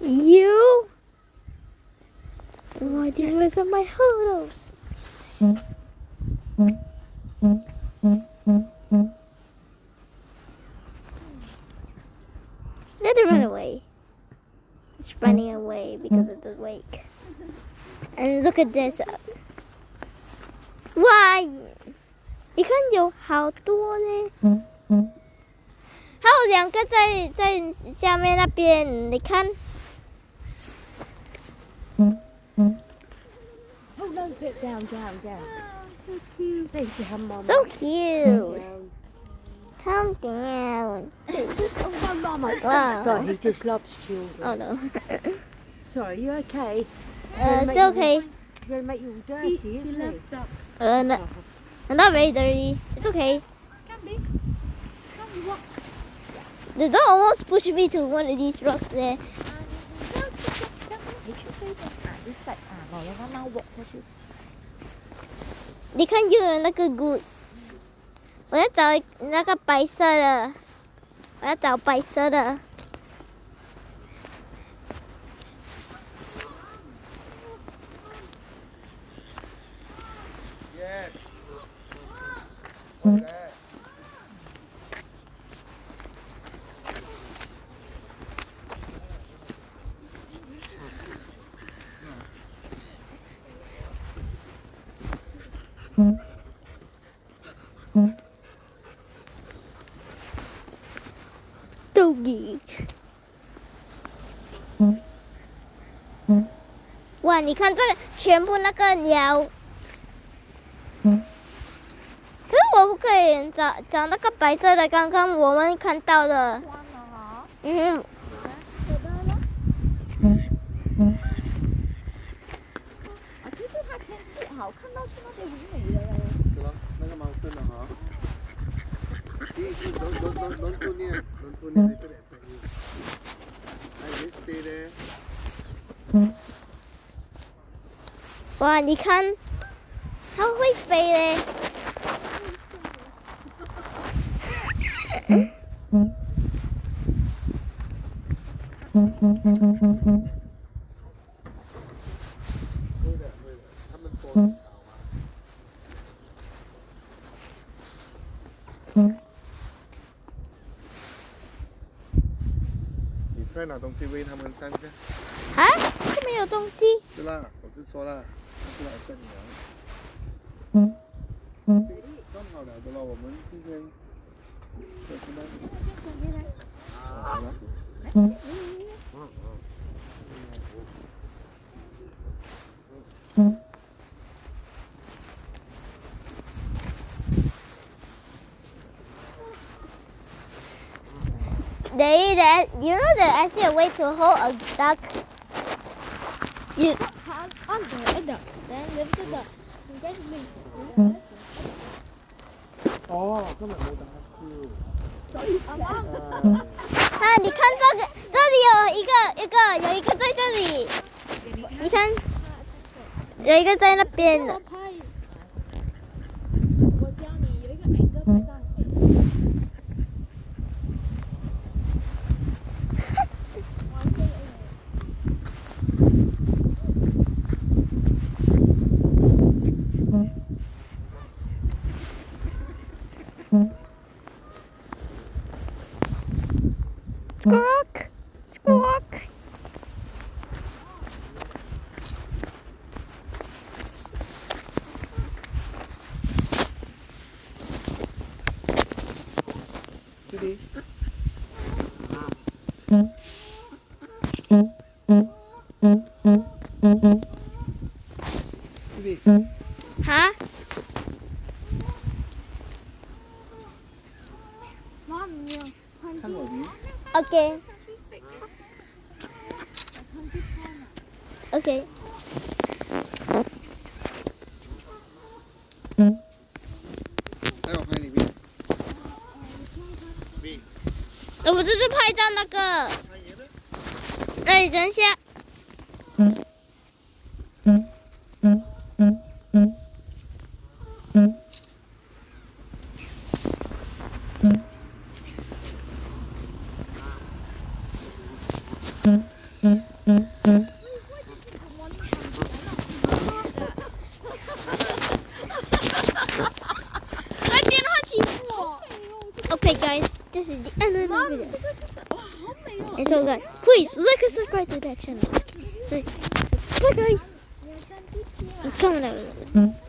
You? Why do you look at my photos? Let it run away. It's running away because of the wake. And look at this. Why? 你看有好多呢。还有两个在下面那边，你看。Oh no, sit down. So cute. Thank you, Mum. So cute. Calm down. Oh, Mama. Wow. Sorry, he just loves children. Oh no. Sorry, you okay? Still okay. He's going to make you all dirty, isn't he? No, not very dirty. It's okay. Can be. What? The dog almost pushed me to one of these rocks there.你看又有那个 goose， 我要找那个白色的，我要找白色的。Doggy， 哇！你看这个全部那个鸟，可是我不可以找那个白色的，刚刚我们看到的。嗯。其实它天气好，看到去那边很美的嘞。是吧？那个 mountain 的哈。Don't go near. Don't go near. Later affect you. I just stay there. 哇！你看，它会飞嘞。他们多你快拿东西喂他们上去。啊？这没有东西。是啦，我就说啦，是来分粮。刚好了的了，我们今天就是那。好了。You know there's actually a way to hold a duck. You. Then lift it up. 哦，根本没打去。啊，你看这里有一个在这里，你看，有一个在那边的。我教你有一个 angle 拍上。Squawk, squawk. Kitty. 哈？看我鱼。Okay. Okay. 来，我拍你币。币。我这是拍照那个。拍爷的。哎，等一下。end of the 妈， video. 这个就是哇，好美哦！ And so guys, please like and subscribe to that channel. Bye guys. 你要看地铁啊。 And comment down below.